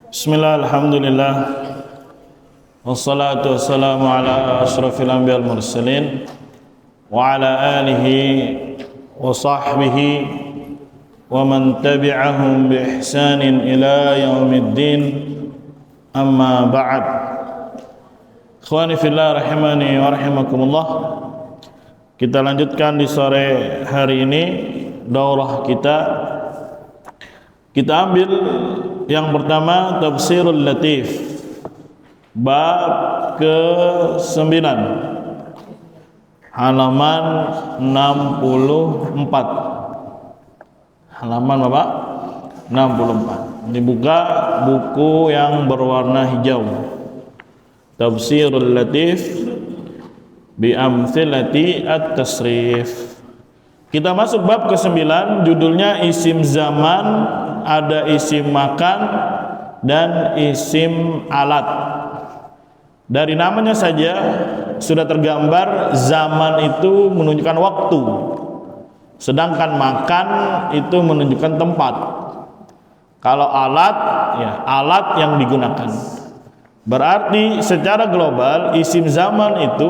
Bismillah, alhamdulillah, wassalatu wassalamu ala ashrafil anbiya wal mursalin wa ala alihi wa sahbihi wa man tabi'ahum bi ihsanin ila yaumiddin, amma ba'd. Ikhwani fillah rahimani wa rahimakumullah. Kita lanjutkan di sore hari ini daurah kita. Kita ambil yang pertama Tafsirul Latif bab ke-9 halaman 64. Halaman berapa? 64. Dibuka buku yang berwarna hijau. Tafsirul Latif bi amthilati at-tasrif. Kita masuk bab ke-9, judulnya isim zaman, ada isim makan dan isim alat. Dari namanya saja sudah tergambar zaman itu menunjukkan waktu, sedangkan makan itu menunjukkan tempat. Kalau alat, ya alat yang digunakan. Berarti secara global isim zaman itu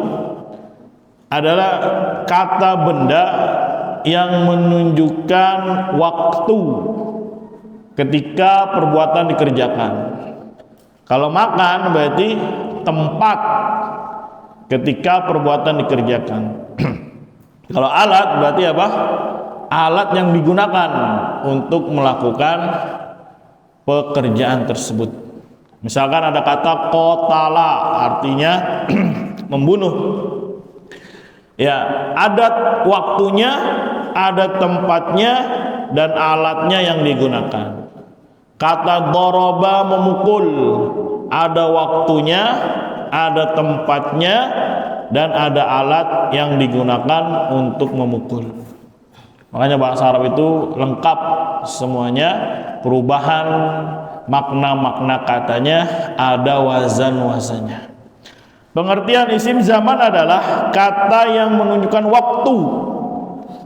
adalah kata benda yang menunjukkan waktu ketika perbuatan dikerjakan. Kalau makan berarti tempat ketika perbuatan dikerjakan. Kalau alat berarti apa? Alat yang digunakan untuk melakukan pekerjaan tersebut. Misalkan ada kata qatala, artinya membunuh. Ya, ada waktunya, ada tempatnya, dan alatnya yang digunakan. Kata doroba, memukul, ada waktunya, ada tempatnya, dan ada alat yang digunakan untuk memukul. Makanya bahasa Arab itu lengkap semuanya, perubahan makna-makna katanya, ada wazan-wazannya. Pengertian isim zaman adalah kata yang menunjukkan waktu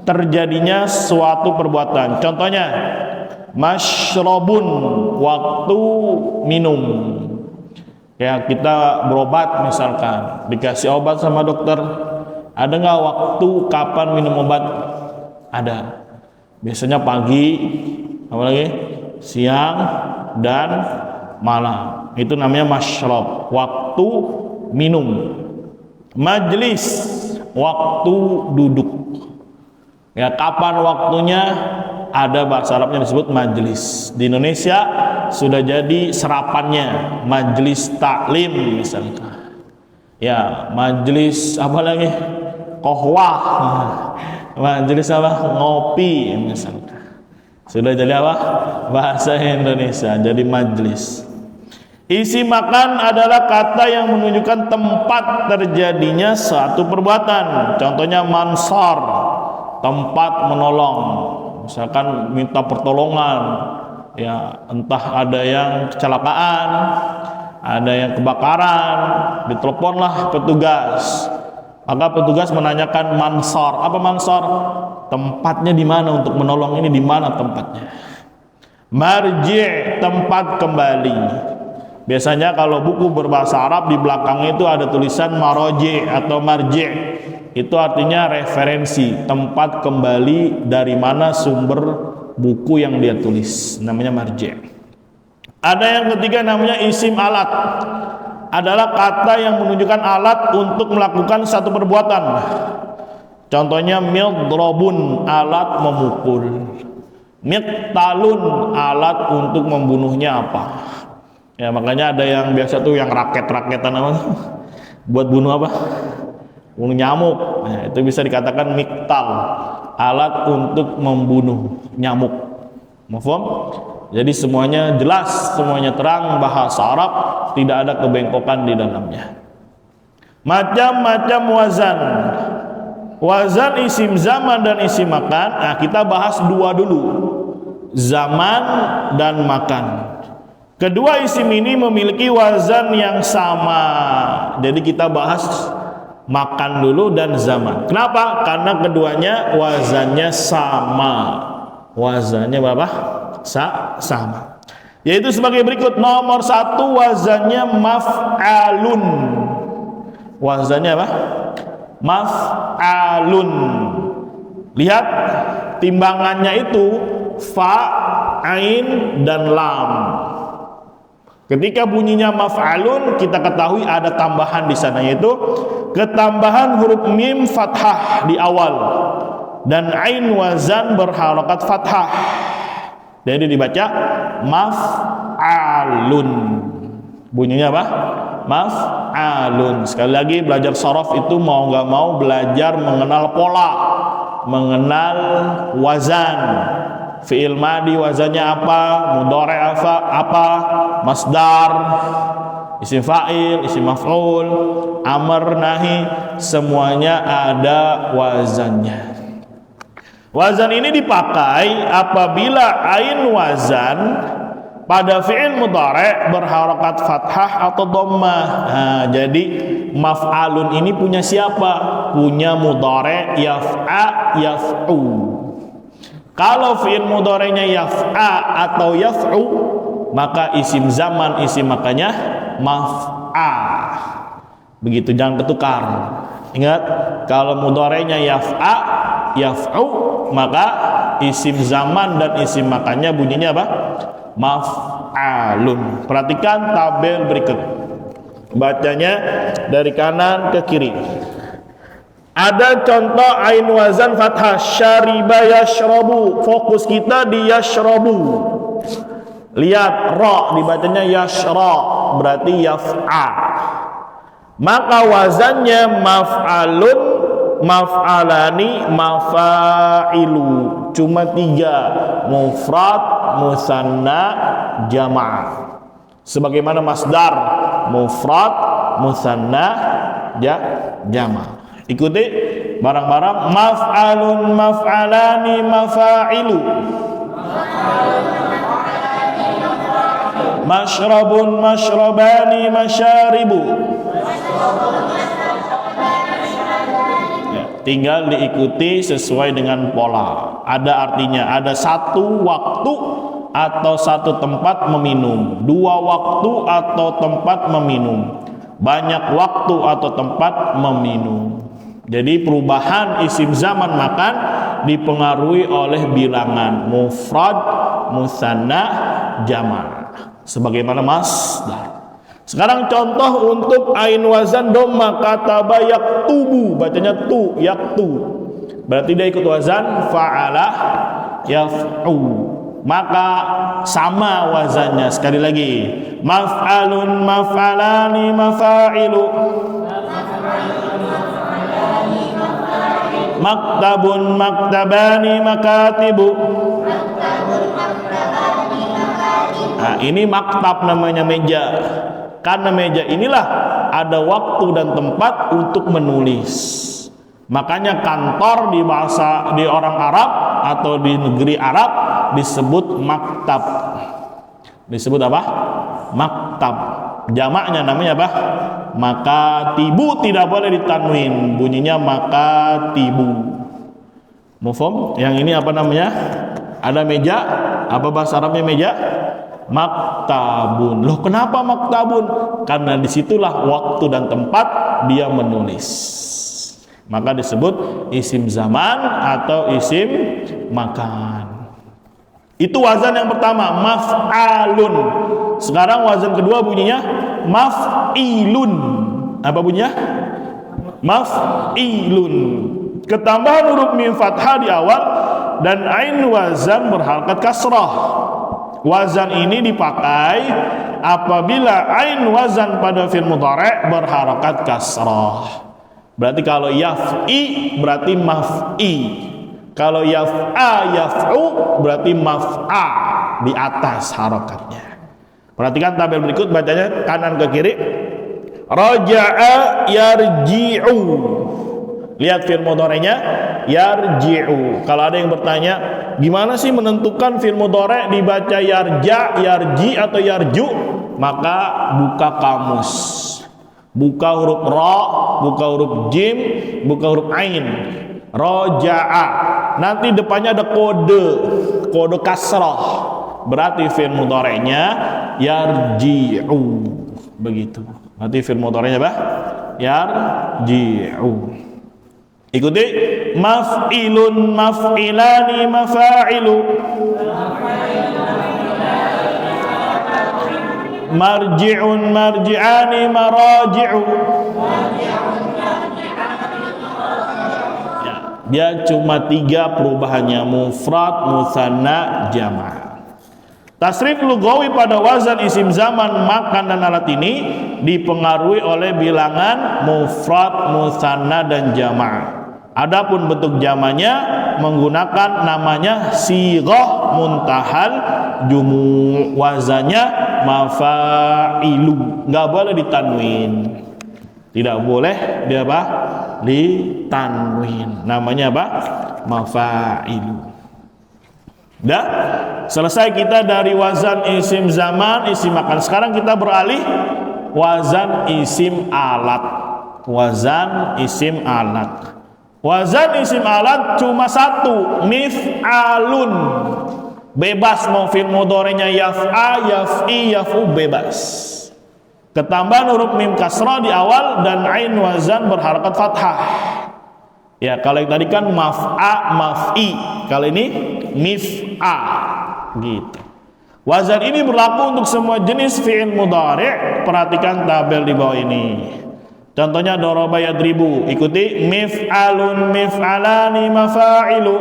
terjadinya suatu perbuatan. Contohnya masyrabun, waktu minum. Ya, kita berobat misalkan, dikasih obat sama dokter, ada nggak waktu kapan minum obat? Ada. Biasanya pagi, apalagi siang dan malam. Itu namanya masyrab, waktu minum. Majlis, waktu duduk. Ya, kapan waktunya? Ada bahasa Arabnya disebut majlis. Di Indonesia sudah jadi serapannya, majlis taklim misalkan. Ya, majlis apa lagi? Kohwah. Majlis apa? Ngopi misalkan. Sudah jadi apa? Bahasa Indonesia, jadi majlis. Isi makan adalah kata yang menunjukkan tempat terjadinya suatu perbuatan. Contohnya mansar, tempat menolong. Misalkan minta pertolongan, ya entah ada yang kecelakaan, ada yang kebakaran, diteleponlah petugas. Maka petugas menanyakan mansar. Apa mansar? Tempatnya di mana untuk menolong ini, di mana tempatnya? Marji', tempat kembali. Biasanya kalau buku berbahasa Arab di belakangnya itu ada tulisan maroji atau marji'. Itu artinya referensi, tempat kembali dari mana sumber buku yang dia tulis. Namanya marji'. Ada yang ketiga namanya isim alat. Adalah kata yang menunjukkan alat untuk melakukan satu perbuatan. Contohnya midrabun, alat memukul. Miqtalun, alat untuk membunuhnya apa? Ya, makanya ada yang biasa tuh yang raket-raketan apa buat bunuh apa? Bunuh nyamuk. Nah, itu bisa dikatakan miktal, alat untuk membunuh nyamuk. Mafhum? Jadi semuanya jelas, semuanya terang, bahasa Arab, tidak ada kebengkokan di dalamnya. Macam-macam wazan. Wazan isim zaman dan isim makan. Nah, kita bahas dua dulu. Zaman dan makan. Kedua isim ini memiliki wazan yang sama. Jadi kita bahas makan dulu dan zaman. Kenapa? Karena keduanya wazannya sama. Wazannya berapa? Sama. Yaitu sebagai berikut. Nomor 1 wazannya maf'alun. Wazannya apa? Maf'alun. Lihat timbangannya itu fa, ain, dan lam. Ketika bunyinya maf'alun, kita ketahui ada tambahan di sana, yaitu ketambahan huruf mim fathah di awal dan ain wazan berharakat fathah. Jadi dibaca maf'alun. Bunyinya apa? Maf'alun. Sekali lagi, belajar shorof itu mau nggak mau belajar mengenal pola, mengenal wazan. Fi'il madi wazannya apa, mudhari' apa, masdar, isim fa'il, isim maf'ul, amr, nahi, semuanya ada wazannya. Wazan ini dipakai apabila ain wazan pada fi'il mudhari' berharakat fathah atau dhammah. Nah, jadi maf'alun ini punya siapa? Punya mudhari' yaf'a, yaf'u. Kalau fi'il mudhari'nya yaf'a atau yaf'u, maka isim zaman, isim makanya maf'a. Begitu, jangan ketukar. Ingat, kalau mudhari'nya yaf'a, yaf'u, maka isim zaman dan isim makanya bunyinya apa? Maf'alun. Perhatikan tabel berikut. Bacanya dari kanan ke kiri. Ada contoh ain wazan fathah, syariba yashrabu. Fokus kita di yashrabu. Lihat ra dibacanya yashra, berarti yaf'a. Maka wazannya maf'alun, maf'alani, mafa'ilu. Cuma 3, mufrad, musanna, jama'. Sebagaimana masdar, mufrad, musanna, jama'. Ikuti barang-barang. Maf'alun, maf'alani, mafa'ilu. Mashrabun, mashrabani, masyaribu. Ya, tinggal diikuti sesuai dengan pola. Ada artinya, ada satu waktu atau satu tempat meminum, 2 waktu atau tempat meminum, banyak waktu atau tempat meminum. Jadi perubahan isim zaman makan dipengaruhi oleh bilangan mufrad, musanna, jama'. Sebagaimana masdar. Sekarang contoh untuk ain wazan dhamma, kataba yaktubu, bacanya tu, yaktu. Berarti dia ikut wazan fa'ala yaf'u. Maka sama wazannya. Sekali lagi, maf'alun, maf'alani, mafa'ilu. Maktabun, maktabani, makatibu. Nah, ini maktab namanya meja. Karena meja inilah ada waktu dan tempat untuk menulis. Makanya kantor di orang Arab atau di negeri Arab disebut maktab. Disebut apa? Maktab. Jamaknya namanya apa? Makatibu. Tidak boleh ditanwin, bunyinya makatibu. Mufhum? Yang ini apa namanya? Ada meja. Apa bahasa Arabnya meja? Maktabun. Loh, kenapa maktabun? Karena disitulah waktu dan tempat dia menulis. Maka disebut isim zaman atau isim makan. Itu wazan yang pertama, maf'alun. Sekarang wazan kedua bunyinya maf'ilun. Apa bunyinya? Maf'ilun. Ketambahan huruf mim fathah di awal dan ain wazan berharakat kasrah. Wazan ini dipakai apabila ain wazan pada fi'il mudhari' berharakat kasrah. Berarti kalau yaf'i berarti maf'i. Kalau yaf'a, yaf'u berarti maf'a, di atas harakatnya. Perhatikan tabel berikut, bacanya kanan ke kiri. Raja'a yarji'u. Lihat fi'il mudhari'nya yarji'u. Kalau ada yang bertanya, gimana sih menentukan fi'il mudhari' dibaca yarja, yarji atau yarju? Maka buka kamus. Buka huruf ra, buka huruf jim, buka huruf ain. Raja'a. Nanti depannya ada kode kasrah. berarti fi'il mudhari'nya yarji'u. Begitu. Berarti fi'il mudhari'nya apa? Yarji'u. Ikuti maf'ilun, maf'ilani, mafa'ilu. Marji'un, marji'ani, maraji'u. Ya, dia cuma 3 perubahannya, mufrad, musanna, jama'. Tasrif lugawi pada wazan isim zaman makan dan alat ini dipengaruhi oleh bilangan mufrad, musanna, dan jama'. Adapun bentuk jamanya menggunakan namanya sighah muntahal jumu', wazannya mafa'ilu, nggak boleh ditanwin, tidak boleh dia apa? Ditanwin, namanya apa? Mafa'ilu. Dah selesai kita dari wazan isim zaman, isim makan. Sekarang kita beralih wazan isim alat. Wazan isim alat. Wazan isim alat cuma 1, mif'alun. Bebas mau fi'il mudhari'nya yaf'a, yaf'i, yaf'u, bebas. Ketambahan huruf mim kasrah di awal dan ain wazan berharakat fathah. Ya, kalau yang tadi kan maf'a, maf'i. Kalau ini mif'a. Gitu. Wazan ini berlaku untuk semua jenis fi'il mudhari'. Perhatikan tabel di bawah ini. Contohnya daraba yadribu, ikuti mif'alun, mif'alani, mafa'ilu.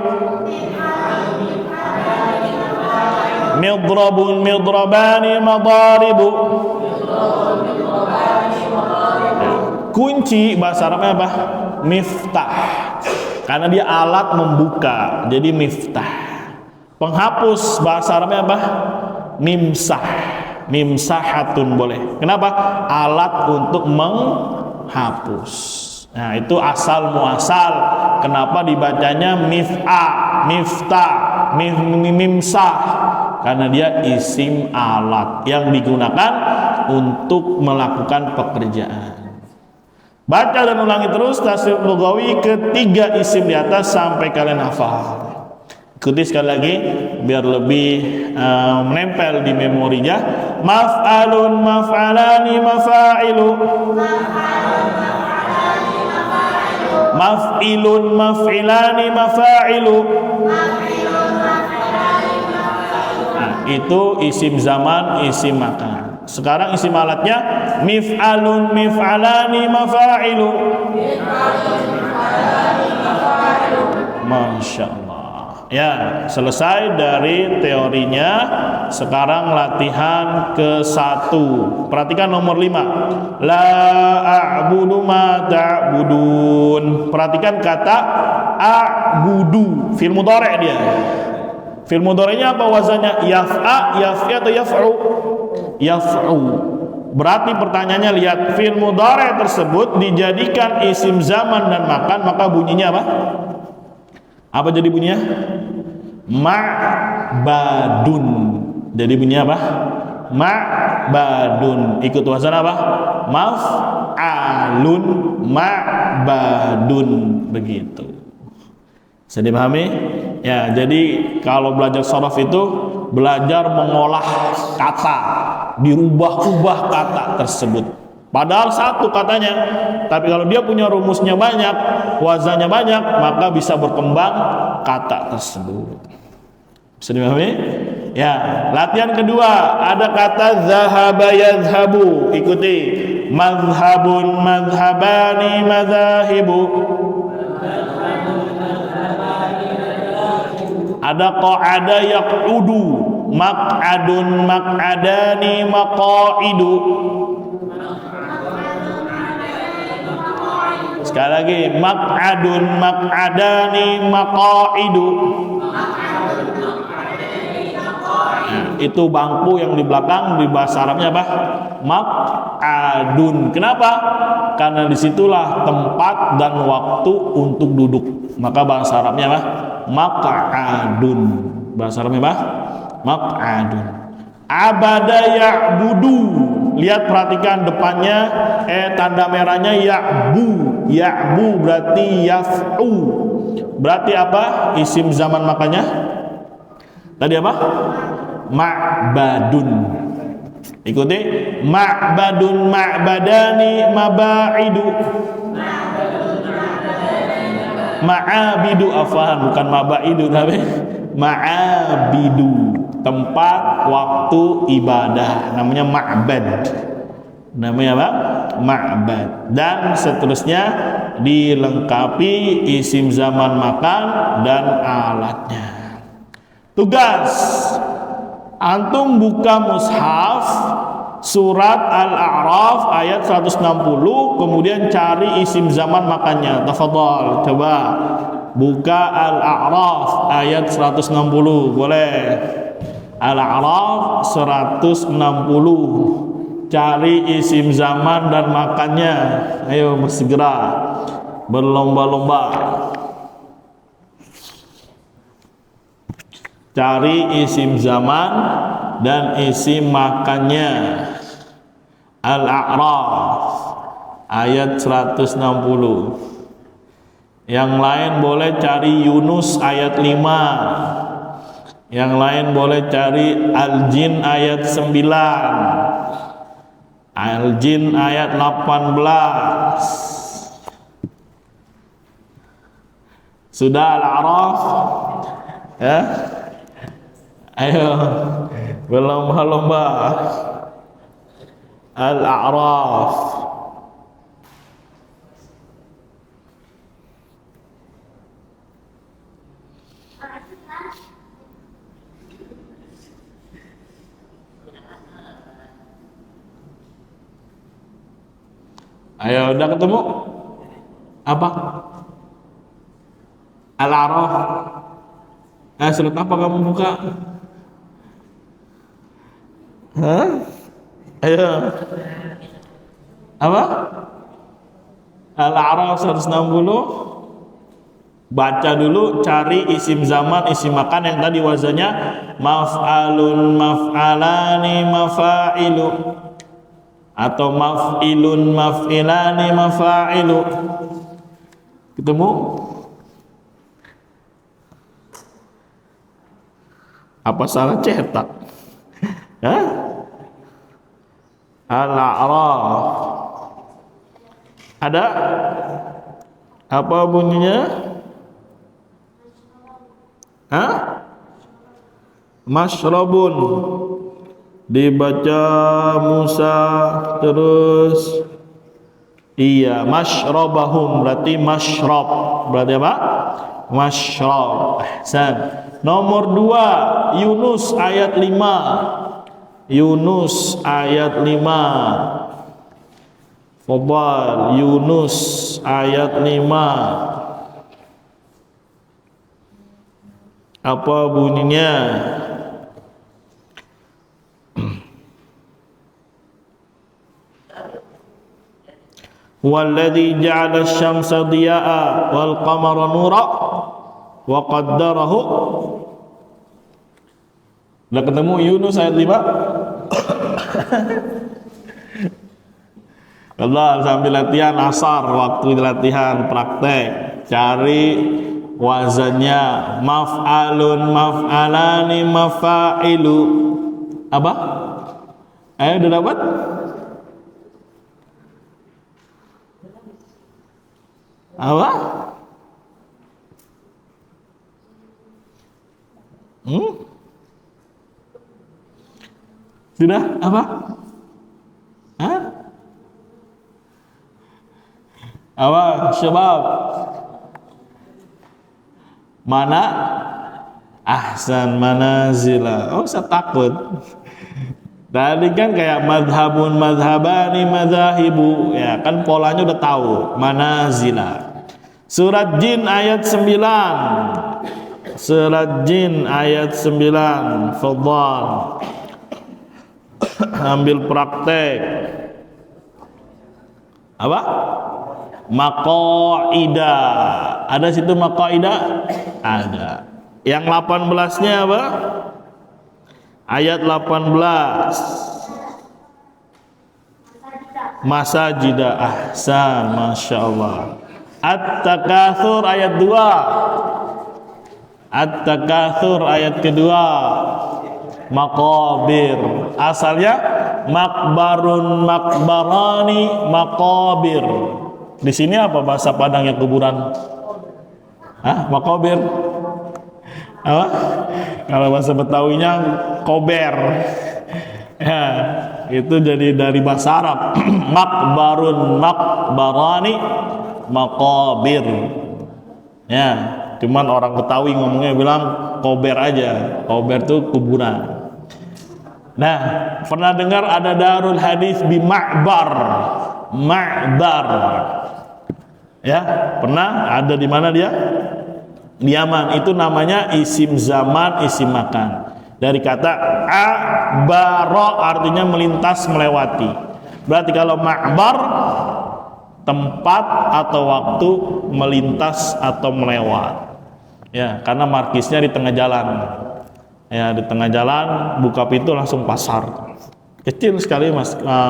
Midrabun, midrabani, madaribu. Kunci bahasa Arabnya apa? Miftah. Karena dia alat membuka, jadi miftah. Penghapus bahasa Arabnya apa? Mimsah. Mimsahatun boleh. Kenapa? Alat untuk menghapus. Nah, itu asal muasal. Kenapa dibacanya mif'a, miftah, mimsah? Karena dia isim alat yang digunakan untuk melakukan pekerjaan. Baca dan ulangi terus tasrif lugawi ketiga isim di atas sampai kalian hafal. Ikuti sekali lagi biar lebih menempel di memorinya. Maf'alun, maf'alani, mafa'ilu. Maf'ilun, maf'ilani, mafa'ilu. Nah, itu isim zaman, isim makan. Sekarang isim alatnya mif'alun, mif'alani, mafa'ilu. Masya Allah. Ya, selesai dari teorinya. Sekarang latihan ke-1. Perhatikan nomor 5. La a'budu ma ta'budun. Perhatikan kata a'budu, fi'il mudhari' dia. Fi'il mudhari'nya apa wazannya? Yaf'a, yaf'i atau yaf'u? Yaf'u. Berarti pertanyaannya, lihat fi'il mudhari' tersebut dijadikan isim zaman dan makan, maka bunyinya apa? Apa jadi bunyinya? Ma'badun. Jadi bunyinya apa? Ma'badun. Ikut wazan apa? Maf'alun, ma'badun. Begitu. Bisa dipahami? Ya, jadi kalau belajar shorof itu belajar mengolah kata, dirubah-ubah kata tersebut. Padahal satu katanya, tapi kalau dia punya rumusnya banyak, wazannya banyak, maka bisa berkembang kata tersebut. Bisa dipahami? Ya, latihan kedua, ada kata zahaba yadhhabu. Ikuti. Madhhabun, madhhabani, madhahibu. Ada qa'ada yaq'udu. Maq'adun, maq'adani, maqa'idu. Sekali lagi, maq'adun, maq'adani, maqa'idu. Nah, itu bangku yang di belakang, di bahasa Arabnya apa? Maq'adun. Kenapa? Karena disitulah tempat dan waktu untuk duduk. Maka bahasa Arabnya apa? Maq'adun. Bahasa Arabnya apa? Maq'adun. Abada ya'budu. Lihat, perhatikan depannya, tanda merahnya ya'bu. Ya'bu berarti yaf'u. Berarti apa? Isim zaman makanya. Tadi apa? Ma'badun. Ikuti. Ma'badun, ma'badani, maba'idu. Ma'abidu, afwan, bukan maba'idu tapi ma'abidu, tempat waktu ibadah, namanya ma'bad. Namanya apa? Ma'bad. Dan seterusnya dilengkapi isim zaman makan dan alatnya. Tugas antum buka mushaf surat Al-A'raf ayat 160, kemudian cari isim zaman makannya. Tafadhol, coba buka Al-A'raf ayat 160, boleh. Al-A'raf 160, cari isim zaman dan makannya. Ayo bersegera, berlomba-lomba cari isim zaman dan isim makannya. Al-A'raf ayat 160. Yang lain boleh cari Yunus ayat 5. Yang lain boleh cari Al-Jin ayat 9, Al-Jin ayat 18. Sudah Al-A'raf? Ya? Ayo berlomba-lomba. Al-A'raf. Ayo, udah ketemu? Apa? Al-A'raf. Surat apa kamu buka? Hah? Ayo. Apa? Al-A'raf 160. Baca dulu, cari isim zaman, isim makan yang tadi wazannya maf'alun, maf'alani, mafa'ilu, atau maf'ilun, maf'ilani, mafa'ilu. Ketemu? Apa salah cetak? Hah? Al-A'raf. Ada? Apa bunyinya? Hah? Mashrabun. Dibaca Musa terus. Iya, mashrabahum berarti mashrab. Berarti apa? Mashrab. Ahsan. Nomor 2, Yunus ayat 5. Yunus ayat 5. Fadhal, Yunus ayat 5. Apa bunyinya? Walladzi ja'ala asy-syamsa diya'a wal qamara nura wa qaddarahu. Udah ketemu Yunus ayat 5? Allah, sambil latihan asar, waktu latihan praktek, cari wazannya maf'alun, maf'alani, mafa'ilu. Apa? Ayo, udah dapat? Apa? Sudah? Apa? Hah? Apa? Syabab? Mana? Ahsan, manazila. Oh, saya takut. Tadi kan kayak madhabun, madhabani, madhahibu. Ya, kan polanya udah tahu. Manazila. Surat Jin ayat 9. Surat Jin ayat 9. Fadhal. Ambil praktek. Apa? Maqaidah. Ada situ maqaidah? Ada. Yang 18-nya apa? Ayat 18. Masajidah. Ahsan, Masya Allah. At-Takatsur ayat 2. At-Takatsur ayat kedua. Maqabir. Asalnya makbarun, makbarani, maqabir. Di sini apa bahasa Padangnya kuburan? Hah? Maqabir. Apa? Kalau bahasa Betawinya kober. Ya, itu jadi dari bahasa Arab. Makbarun, makbarani, maqabir. Ya, cuman orang Betawi ngomongnya bilang kober aja. Kober itu kuburan. Nah, pernah dengar ada darul hadis di Ma'bar? Ma'bar. Ya, pernah ada di mana dia? Di Yaman. Itu namanya isim zaman, isim makan. Dari kata abara artinya melintas, melewati. Berarti kalau ma'bar tempat atau waktu melintas atau melewat. Ya, karena markisnya di tengah jalan. Ya, di tengah jalan buka pintu langsung pasar. Kecil sekali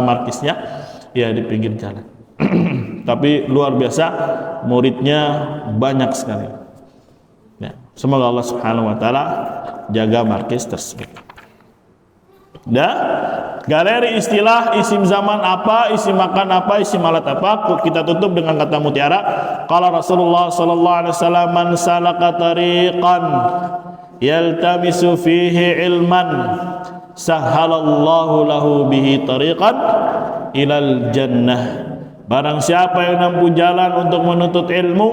markisnya. Ya, di pinggir jalan. Tapi luar biasa, muridnya banyak sekali. Ya, semoga Allah Subhanahu wa taala jaga markis tersebut. Galeri istilah isim zaman apa, isim makan apa, isim alat apa. Kita tutup dengan kata mutiara. Qala Rasulullah sallallahu alaihi wasallam, man salaka tariqan yaltamisu fihi ilman sahhalallahu lahu bihi tariqan ilal jannah. Barang siapa yang menempuh jalan untuk menuntut ilmu,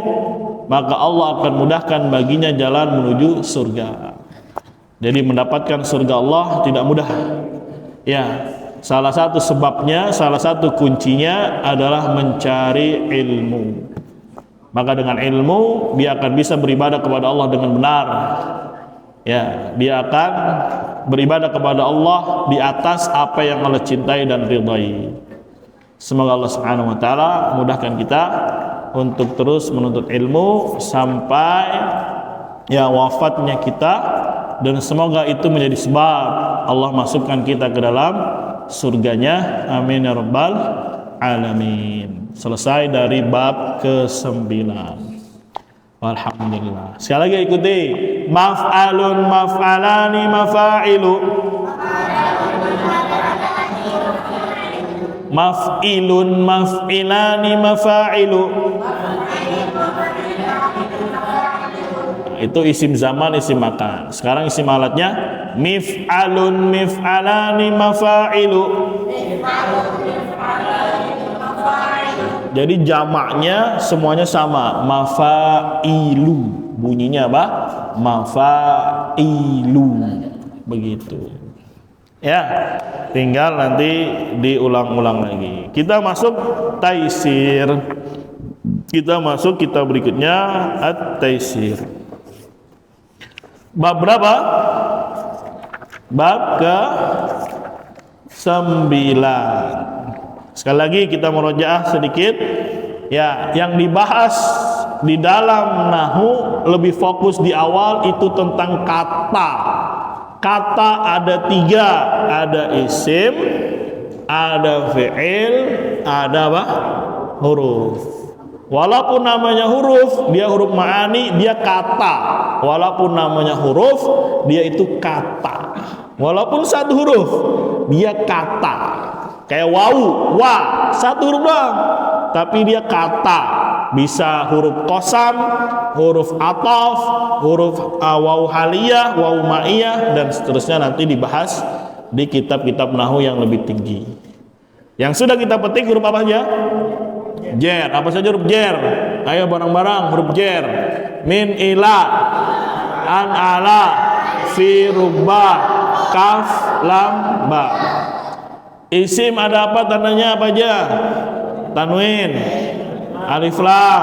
maka Allah akan mudahkan baginya jalan menuju surga. Jadi mendapatkan surga Allah tidak mudah. Ya, salah satu sebabnya, salah satu kuncinya adalah mencari ilmu. Maka dengan ilmu dia akan bisa beribadah kepada Allah dengan benar. Ya, dia akan beribadah kepada Allah di atas apa yang Allah cintai dan ridhai. Semoga Allah Subhanahu wa taala mudahkan kita untuk terus menuntut ilmu sampai ya wafatnya kita, dan semoga itu menjadi sebab Allah masukkan kita ke dalam surganya. Amin ya rabbal alamin. Selesai dari bab ke-9. Alhamdulillah. Sekali lagi ikuti. Maf'alun, maf'alani, mafa'ilu. Maf'ilun, maf'ilani, mafa'ilu. Itu isim zaman, isim makan. Sekarang isim alatnya mif'alun, mif'alani, mafa'ilu. Jadi jamaknya semuanya sama, mafa'ilu. Bunyinya apa? Mafa'ilu. Begitu. Ya, tinggal nanti diulang-ulang lagi. Kita masuk taisir. Kita masuk kitab berikutnya, at-taisir. Bab berapa? Bab ke-9. Sekali lagi kita murojaah sedikit. Ya, yang dibahas di dalam nahwu lebih fokus di awal itu tentang kata. Kata ada 3, ada isim, ada fi'il, ada apa? Huruf. Walaupun namanya huruf, dia huruf ma'ani, dia kata. Walaupun namanya huruf, dia itu kata. Walaupun satu huruf, dia kata. Kayak wawu, wa, satu huruf doang, tapi dia kata. Bisa huruf qasam, huruf ataf, huruf wawu haliyah, wawu ma'iyah, dan seterusnya nanti dibahas di kitab-kitab nahwu yang lebih tinggi. Yang sudah kita petik huruf apa aja? Jer. Apa saja huruf jer? Ayo barang-barang huruf jer. Min, ila, an, ala, fi, rubba, kaf, lam, ba. Isim ada apa tandanya apa aja? Tanwin, alif lam,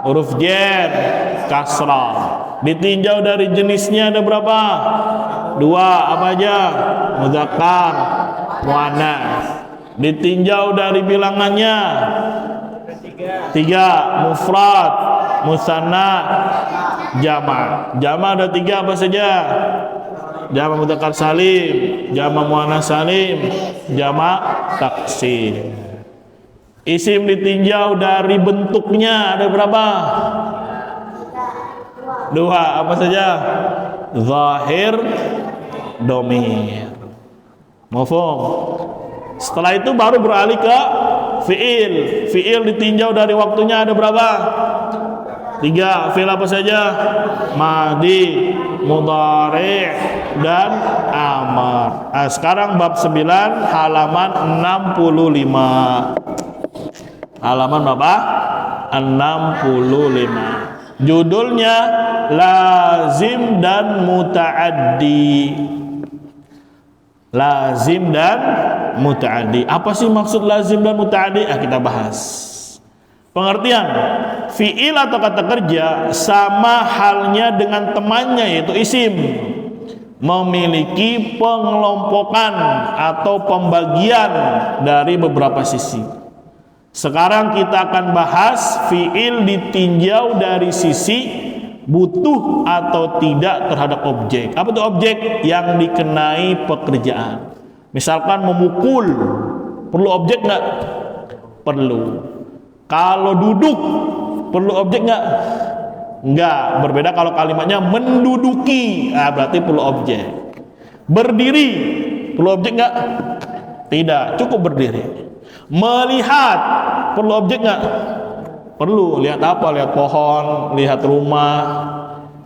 huruf jer, kasrah. Ditinjau dari jenisnya ada berapa? 2, apa aja? Mudzakkar, muannats. Ditinjau dari bilangannya 3, mufrad, musanna, jama'. Jama' ada 3 apa saja? Jama' mudzakkar salim, jama' muannats salim, jama' taksir. Isim ditinjau dari bentuknya ada berapa? 2, apa saja? Zahir, domir. Mafhum? Setelah itu baru beralih ke fi'il. Fi'il ditinjau dari waktunya ada berapa? 3. Fi'il apa saja? Madi, mudhari' dan amar. Nah, sekarang bab 9 halaman 65. Halaman berapa? 65. Judulnya lazim dan muta'addi. Lazim dan muta'addi. Apa sih maksud lazim dan muta'addi? Kita bahas. Pengertian fi'il atau kata kerja sama halnya dengan temannya yaitu isim, memiliki pengelompokan atau pembagian dari beberapa sisi. Sekarang kita akan bahas fi'il ditinjau dari sisi butuh atau tidak terhadap objek. Apa itu objek? Yang dikenai pekerjaan. Misalkan memukul, perlu objek nggak? Perlu. Kalau duduk, perlu objek nggak? Nggak. Berbeda kalau kalimatnya menduduki, berarti perlu objek. Berdiri, perlu objek nggak? Tidak, cukup berdiri. Melihat, perlu objek nggak? Perlu. Lihat apa? Lihat pohon, lihat rumah,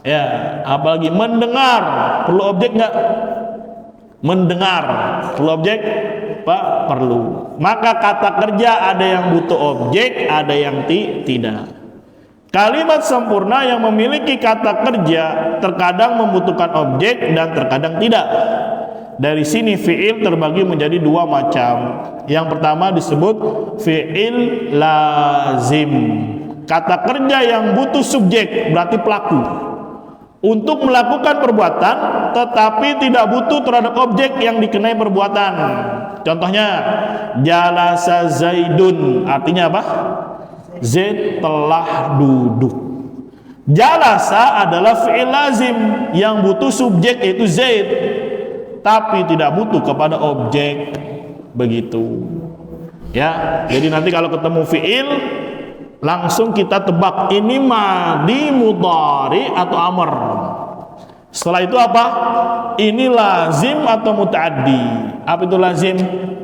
ya. Apalagi mendengar, perlu objek nggak? Mendengar, perlu objek? Pak, perlu. Maka kata kerja ada yang butuh objek, ada yang tidak. Kalimat sempurna yang memiliki kata kerja terkadang membutuhkan objek dan terkadang tidak. Dari sini fi'il terbagi menjadi 2 macam. Yang pertama disebut fi'il lazim. Kata kerja yang butuh subjek, berarti pelaku, untuk melakukan perbuatan tetapi tidak butuh terhadap objek yang dikenai perbuatan. Contohnya jalasa Zaidun, artinya apa? Zaid telah duduk. Jalasa adalah fi'il lazim yang butuh subjek yaitu Zaid, tapi tidak butuh kepada objek. Begitu. Ya, jadi nanti kalau ketemu fi'il langsung kita tebak ini madi, mudhari atau amr. Setelah itu apa? Ini lazim atau muta'addi. Apa itu lazim?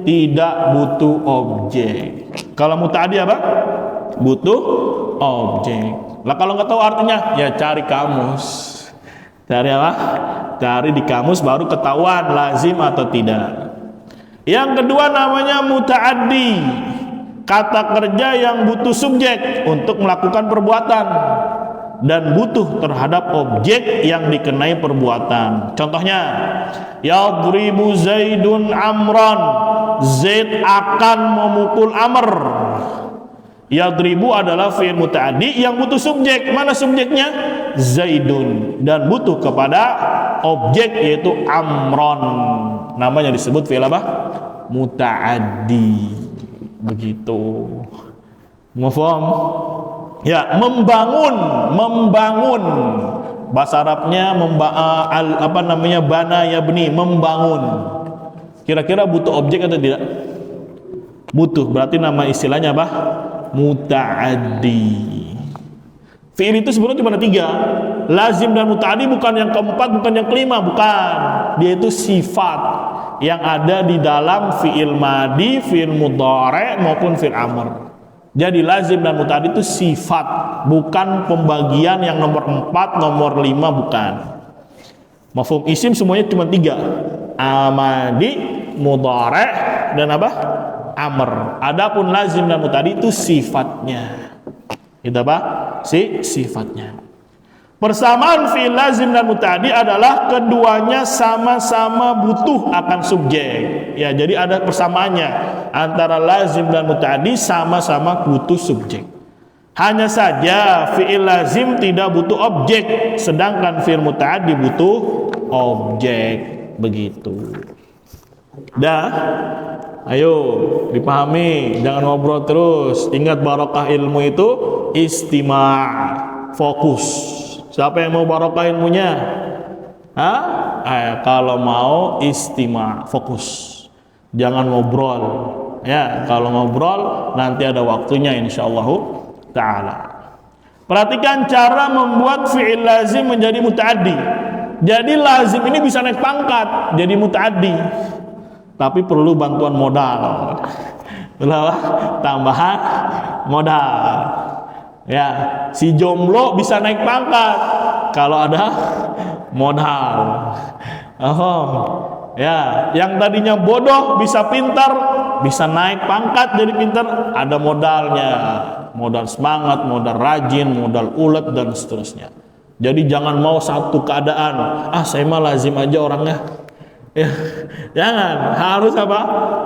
Tidak butuh objek. Kalau muta'addi apa? Butuh objek. Lah kalau nggak tahu artinya, ya cari kamus. Cari apa? Cari di kamus baru ketahuan lazim atau tidak. Yang kedua namanya muta'addi. Kata kerja yang butuh subjek untuk melakukan perbuatan dan butuh terhadap objek yang dikenai perbuatan. Contohnya, yadribu Zaidun Amran. Zaid akan memukul Amr. Yadribu adalah fi'il muta'addi yang butuh subjek. Mana subjeknya? Zaidun. Dan butuh kepada objek yaitu Amron. Namanya disebut fi'il apa? Muta'addi. Begitu. Mafhum? Ya, membangun. Bahasa Arabnya bana yabni, membangun. Kira-kira butuh objek atau tidak? Butuh. Berarti nama istilahnya apa? Muta'addi. Fi'il itu sebenarnya cuma ada 3. Lazim dan muta'addi bukan yang keempat, bukan yang kelima, bukan. Dia itu sifat yang ada di dalam fi'il madi, fi'il mudhari maupun fi'il amr. Jadi lazim dan muta'addi itu sifat, bukan pembagian yang nomor 4, nomor 5, bukan. Mafhum? Isim semuanya cuma 3. Amadi, mudhari dan apa? Amr. Adapun lazim dan muta'addi itu sifatnya. Itu apa? Sifatnya. Persamaan fi'il lazim dan muta'addi adalah keduanya sama-sama butuh akan subjek. Ya, jadi ada persamaannya antara lazim dan muta'addi, sama-sama butuh subjek. Hanya saja fi'il lazim tidak butuh objek, sedangkan fi'il muta'addi butuh objek. Begitu. Dah. Ayo dipahami, jangan ngobrol terus. Ingat barokah ilmu itu istima', fokus. Siapa yang mau barokah ilmunya? Kalau mau istima', fokus. Jangan ngobrol. Ya, kalau ngobrol nanti ada waktunya insyaallah taala. Perhatikan cara membuat fi'il lazim menjadi muta'addi. Jadi lazim ini bisa naik pangkat jadi mutaaddi, tapi perlu bantuan modal. Tambahan modal. Ya, si jomblo bisa naik pangkat kalau ada modal. Oh, ya, yang tadinya bodoh bisa pintar, bisa naik pangkat jadi pintar, ada modalnya. Modal semangat, modal rajin, modal ulet dan seterusnya. Jadi jangan mau satu keadaan, saya mah lazim aja orangnya. Ya, jangan, harus apa?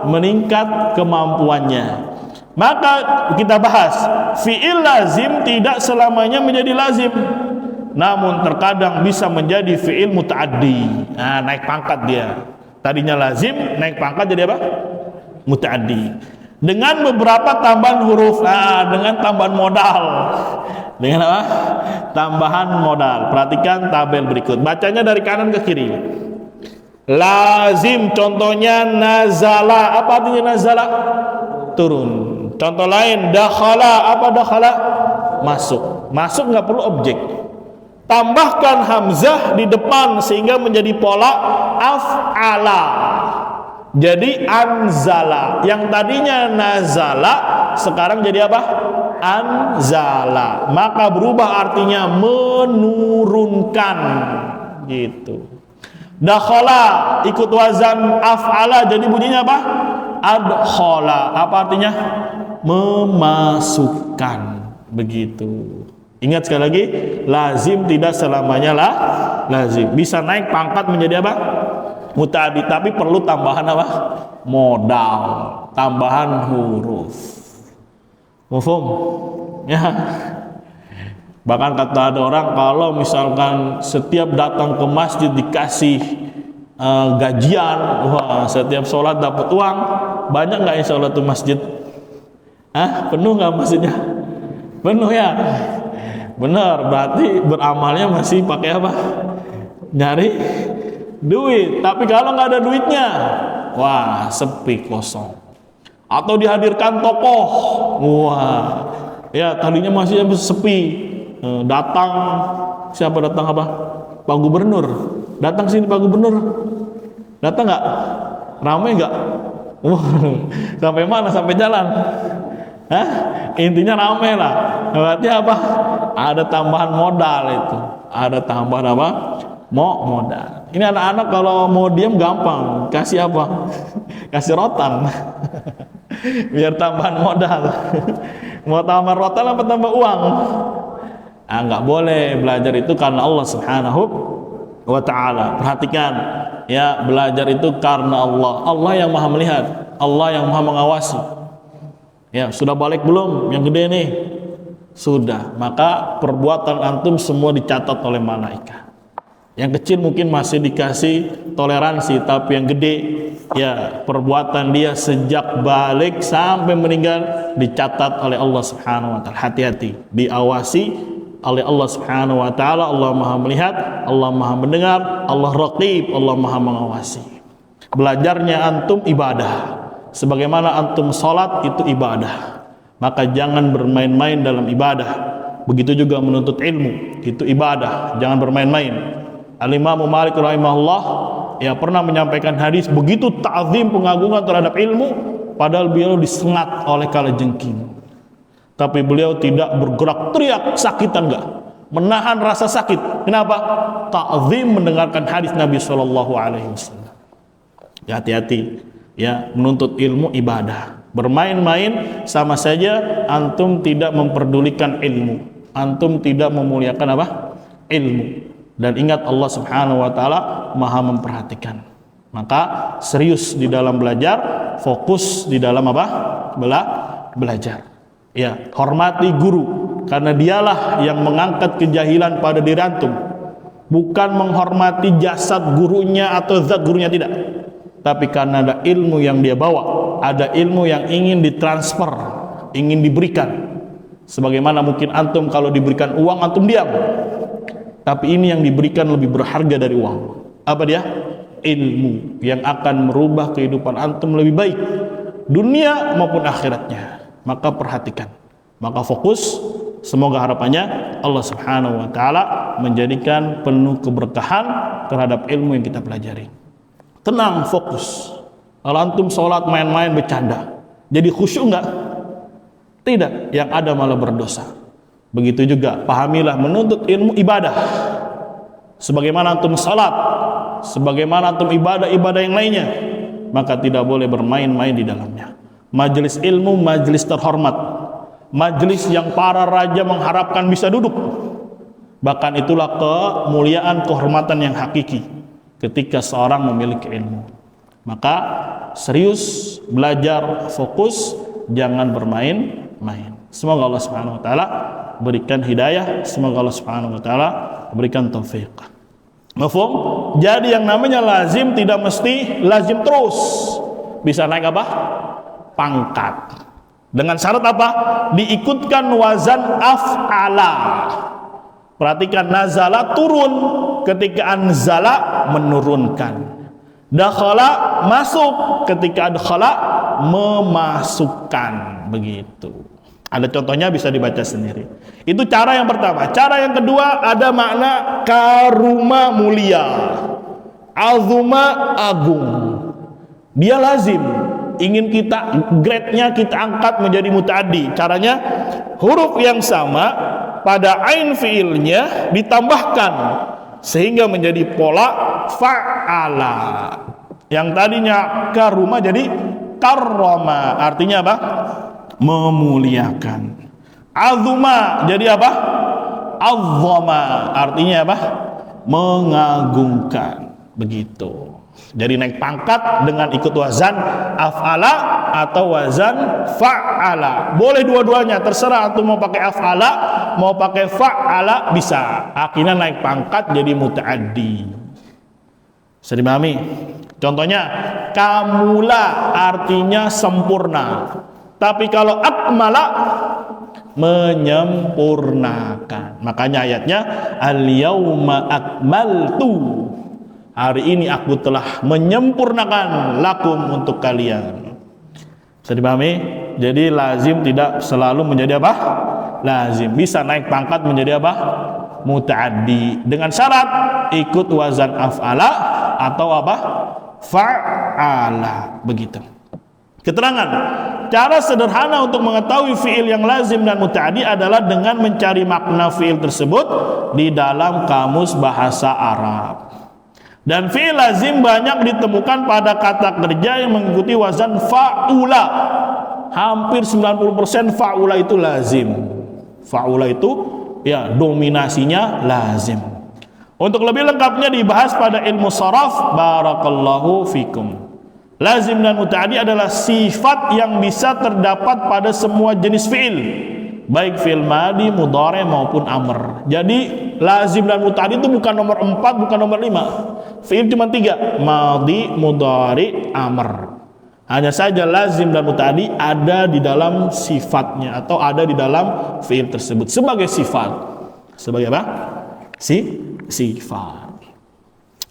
Meningkat kemampuannya. Maka kita bahas, fi'il lazim tidak selamanya menjadi lazim, namun terkadang bisa menjadi fi'il muta'addi. Naik pangkat dia. Tadinya lazim, naik pangkat jadi apa? Muta'addi. Dengan beberapa tambahan huruf, dengan tambahan modal. Dengan apa? Tambahan modal. Perhatikan tabel berikut. Bacanya dari kanan ke kiri. Lazim contohnya nazala. Apa artinya nazala? Turun. Contoh lain dakhala. Apa dakhala? Masuk. Masuk nggak perlu objek. Tambahkan hamzah di depan sehingga menjadi pola af'ala. Jadi anzala. Yang tadinya nazala sekarang jadi apa? Anzala. Maka berubah artinya menurunkan. Gitu. Dakhala ikut wazan af'ala jadi bunyinya apa? Adkhala. Apa artinya? Memasukkan. Begitu. Ingat sekali lagi, lazim tidak selamanya lazim. Bisa naik pangkat menjadi apa? Muta'addi, tapi perlu tambahan apa? Modal, tambahan huruf. Mafhum? Ya. Bahkan kata ada orang, kalau misalkan setiap datang ke masjid dikasih gajian, setiap sholat dapat uang, banyak nggak yang sholat tuh masjid? Penuh nggak masjidnya? Penuh ya. Benar, berarti beramalnya masih pakai apa? Nyari duit. Tapi kalau nggak ada duitnya, wah sepi, kosong. Atau dihadirkan tokoh, wah ya tadinya masih sepi. Datang, siapa datang apa? Pak Gubernur. Datang sini Pak Gubernur. Datang nggak? Ramai nggak? Sampai mana? Sampai jalan. Intinya ramai lah. Berarti apa? Ada tambahan modal itu. Ada tambahan apa? Modal. Ini anak-anak kalau mau diam gampang. Kasih apa? Kasih rotan. Biar tambahan modal. Mau tambah rotan apa tambah uang? Nggak boleh. Belajar itu karena Allah Subhanahu wa ta'ala. Perhatikan ya, belajar itu karena Allah. Allah yang maha melihat, Allah yang maha mengawasi. Ya, sudah balik belum? Yang gede nih sudah. Maka perbuatan antum semua dicatat oleh malaikat. Yang kecil mungkin masih dikasih toleransi, tapi yang gede ya perbuatan dia sejak balik sampai meninggal dicatat oleh Allah Subhanahu wa ta'ala. Hati-hati, diawasi oleh Allah Subhanahu wa ta'ala. Allah maha melihat, Allah maha mendengar, Allah raqib, Allah maha mengawasi. Belajarnya antum ibadah, sebagaimana antum sholat itu ibadah. Maka jangan bermain-main dalam ibadah. Begitu juga menuntut ilmu, itu ibadah, jangan bermain-main. Al-Imam Malik rahimahullah ya pernah menyampaikan hadis, begitu ta'zim pengagungan terhadap ilmu, padahal beliau disengat oleh kalajengking. Tapi beliau tidak bergerak teriak, sakitan enggak, menahan rasa sakit. Kenapa? Ta'zim mendengarkan hadis Nabi SAW. Ya, hati-hati ya, menuntut ilmu ibadah. Bermain-main sama saja antum tidak memperdulikan ilmu, antum tidak memuliakan apa? Ilmu. Dan ingat, Allah Subhanahu wa ta'ala maha memperhatikan. Maka serius di dalam belajar, fokus di dalam apa? Belajar. Ya, hormati guru, karena dialah yang mengangkat kejahilan pada diri antum. Bukan menghormati jasad gurunya atau zat gurunya, tidak. Tapi karena ada ilmu yang dia bawa, ada ilmu yang ingin ditransfer, ingin diberikan. Sebagaimana mungkin antum kalau diberikan uang antum diam, tapi ini yang diberikan lebih berharga dari uang. Apa dia? Ilmu yang akan merubah kehidupan antum lebih baik, dunia maupun akhiratnya. Maka perhatikan, maka fokus. Semoga harapannya Allah Subhanahu wa ta'ala menjadikan penuh keberkahan terhadap ilmu yang kita pelajari. Tenang, fokus. Kalau antum sholat main-main bercanda, jadi khusyuk enggak? Tidak, yang ada malah berdosa. Begitu juga, pahamilah menuntut ilmu ibadah. Sebagaimana antum sholat, sebagaimana antum ibadah-ibadah yang lainnya, maka tidak boleh bermain-main di dalamnya. Majelis ilmu, majelis terhormat, majelis yang para raja mengharapkan bisa duduk. Bahkan itulah kemuliaan, kehormatan yang hakiki ketika seorang memiliki ilmu. Maka serius, belajar, fokus, jangan bermain-main. Semoga Allah Subhanahu wa taala berikan hidayah, semoga Allah Subhanahu wa taala berikan taufik. Mafhum? Jadi yang namanya lazim tidak mesti lazim terus. Bisa naik apa? Pangkat. Dengan syarat apa? Diikutkan wazan af'ala. Perhatikan, nazala turun, ketika anzala menurunkan. Dakhala masuk, ketika adkhala memasukkan, begitu. Ada contohnya, bisa dibaca sendiri. Itu cara yang pertama. Cara yang kedua ada makna karuma mulia, azuma agung. Dia lazim, ingin kita grade-nya kita angkat menjadi mutaaddi. Caranya huruf yang sama pada ain fiilnya ditambahkan sehingga menjadi pola fa'ala. Yang tadinya karuma jadi karrama, artinya apa? Memuliakan. Azuma jadi apa? Azzama, artinya apa? Mengagungkan. Begitu. Jadi naik pangkat dengan ikut wazan af'ala atau wazan fa'ala. Boleh dua-duanya, terserah atau mau pakai af'ala, mau pakai fa'ala, bisa. Akhirnya naik pangkat jadi muta'addi. Bisa dipahami? Contohnya, kamula artinya sempurna. Tapi kalau akmala menyempurnakan. Makanya ayatnya al-yauma akmaltu. Hari ini aku telah menyempurnakan lakum untuk kalian. Bisa dipahami? Jadi lazim tidak selalu menjadi apa? Lazim. Bisa naik pangkat menjadi apa? Muta'addi. Dengan syarat ikut wazan af'ala atau apa? Fa'ala. Begitu. Keterangan. Cara sederhana untuk mengetahui fi'il yang lazim dan muta'addi adalah dengan mencari makna fi'il tersebut di dalam kamus bahasa Arab. Dan fi'il lazim banyak ditemukan pada kata kerja yang mengikuti wazan fa'ula. Hampir 90% fa'ula itu lazim. Fa'ula itu ya dominasinya lazim. Untuk lebih lengkapnya dibahas pada ilmu sharaf. Barakallahu fikum. Lazim dan muta'addi adalah sifat yang bisa terdapat pada semua jenis fi'il, baik fi'il madi, mudhari maupun amr. Jadi lazim dan muta'addi itu bukan nomor 4, bukan nomor 5. Fi'il cuma 3, madi, mudhari, amr. Hanya saja lazim dan muta'addi ada di dalam sifatnya atau ada di dalam fi'il tersebut sebagai sifat. Sebagai apa? Sifat.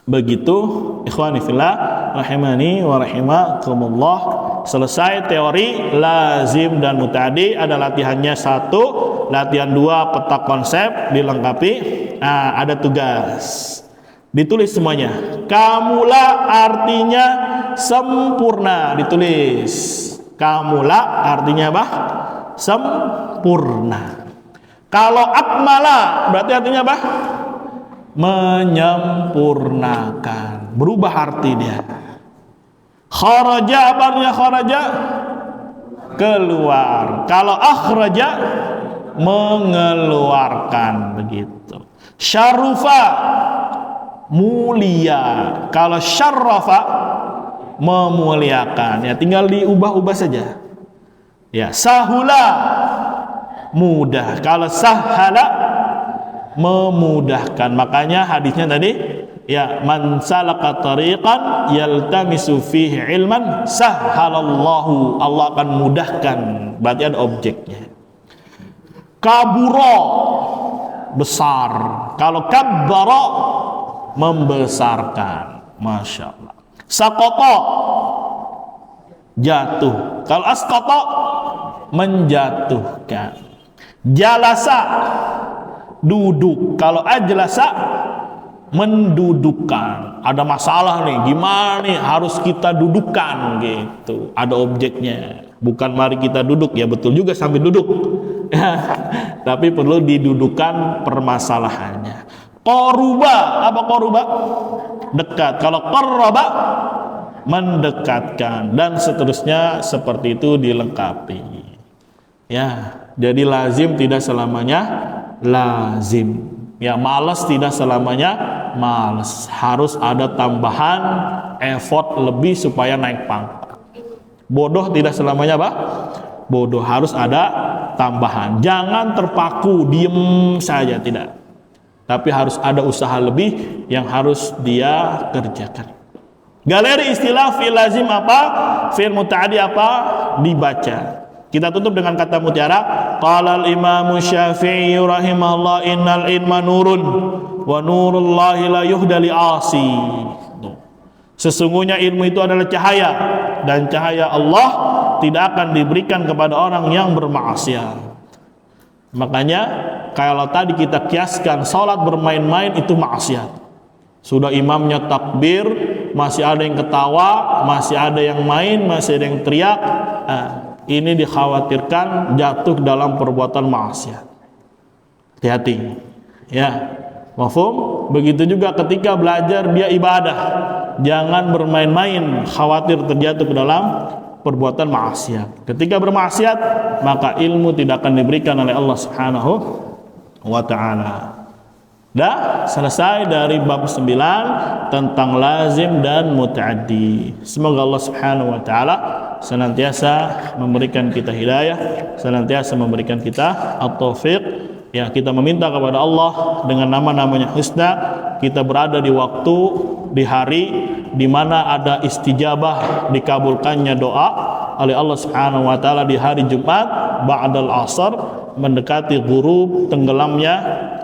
Begitu ikhwani fillah rahimani wa rahimakumullah. Selesai teori lazim dan muta'addi. Ada latihannya 1, latihan 2 peta konsep dilengkapi. Nah, ada tugas. Ditulis semuanya. Kamula artinya sempurna, ditulis. Kamula artinya apa? Sempurna. Kalau akmala berarti artinya apa? Menyempurnakan. Berubah arti dia. Kharaja apa artinya kharaja? Keluar. Kalau akhraja mengeluarkan, begitu. Syarufa mulia. Kalau syarrafa memuliakan. Ya tinggal diubah-ubah saja. Ya, sahula mudah. Kalau sahala memudahkan. Makanya hadisnya tadi, ya, man salaka tariqan yaltamisu fihi ilman sahhalallahu, Allah akan mudahkan. Berarti ada objeknya. Kabura besar. Kalau kabbara membesarkan. Masya Allah. Saqata jatuh. Kalau asqata menjatuhkan. Jalasa duduk. Kalau ajlasa Mendudukkan. Ada masalah nih, gimana nih harus kita dudukkan gitu. Ada objeknya. Bukan mari kita duduk, ya betul juga sambil duduk. Tapi perlu didudukkan permasalahannya. Qaruba, apa qaruba? Dekat. Kalau qarraba, mendekatkan, dan seterusnya seperti itu dilengkapi. Ya, jadi lazim tidak selamanya lazim. Ya, malas tidak selamanya malas. Harus ada tambahan effort lebih supaya naik pangkat. Bodoh tidak selamanya apa? Bodoh, harus ada tambahan. Jangan terpaku diem saja, tidak. Tapi harus ada usaha lebih yang harus dia kerjakan. Galeri istilah fi'il lazim apa? Fi'il muta'addi apa? Dibaca. Kita tutup dengan kata mutiara. Qala al-Imam Syafi'i rahimahullah, innal ilma nurun wa nurullahi la yuhda li'asi. Sesungguhnya ilmu itu adalah cahaya, dan cahaya Allah tidak akan diberikan kepada orang yang bermaksiat. Makanya kalau tadi kita kiaskan salat bermain-main itu maksiat. Sudah imamnya takbir, masih ada yang ketawa, masih ada yang main, masih ada yang teriak. Ini dikhawatirkan jatuh dalam perbuatan maksiat. Hati-hati. Ya. Mafhum? Begitu juga ketika belajar dia ibadah. Jangan bermain-main, khawatir terjatuh ke dalam perbuatan maksiat. Ketika bermaksiat, maka ilmu tidak akan diberikan oleh Allah Subhanahu wa ta'ala. Dah selesai dari bab 9 tentang lazim dan muta'addi. Semoga Allah Subhanahu wa ta'ala senantiasa memberikan kita hidayah, senantiasa memberikan kita at-taufiq. Ya, kita meminta kepada Allah dengan nama-namanya husna. Kita berada di waktu, di hari di mana ada istijabah, dikabulkannya doa oleh Allah Subhanahu wa ta'ala di hari Jumat ba'dal asar, mendekati ghurub, tenggelamnya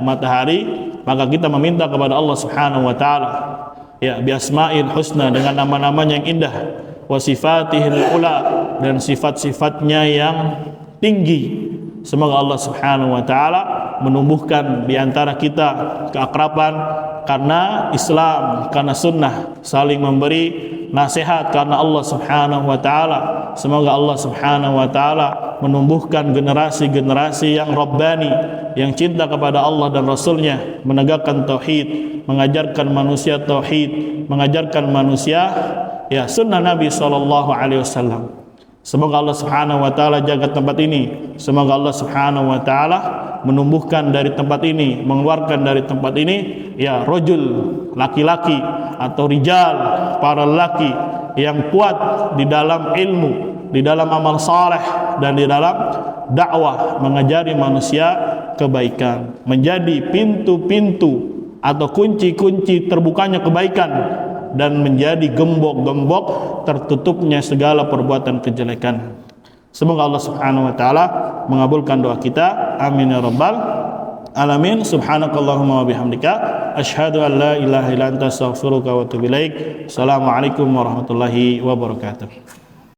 matahari. Maka kita meminta kepada Allah Subhanahu wa ta'ala, ya, bi asma'il husna, dengan nama-namanya yang indah, wa sifatihil ula, dan sifat-sifatnya yang tinggi. Semoga Allah Subhanahu wa ta'ala menumbuhkan di antara kita keakraban karena Islam, karena sunnah, saling memberi nasihat karena Allah Subhanahu wa ta'ala. Semoga Allah Subhanahu wa ta'ala menumbuhkan generasi-generasi yang rabbani, yang cinta kepada Allah dan Rasulnya, menegakkan tauhid, mengajarkan manusia tauhid, mengajarkan manusia ya sunnah Nabi SAW. Semoga Allah Subhanahu wa ta'ala jaga tempat ini. Semoga Allah Subhanahu wa ta'ala menumbuhkan dari tempat ini, mengeluarkan dari tempat ini ya rajul, laki-laki atau rijal, para laki yang kuat di dalam ilmu, di dalam amal saleh, dan di dalam dakwah, mengajari manusia kebaikan, menjadi pintu-pintu atau kunci-kunci terbukanya kebaikan, dan menjadi gembok-gembok tertutupnya segala perbuatan kejelekan. Semoga Allah Subhanahu wa ta'ala mengabulkan doa kita. Amin ya rabbal alamin. Subhanakallahumma wa bihamdika asyhadu an la ilaha illa anta astaghfiruka wa atubu ilaik. Assalamualaikum warahmatullahi wabarakatuh.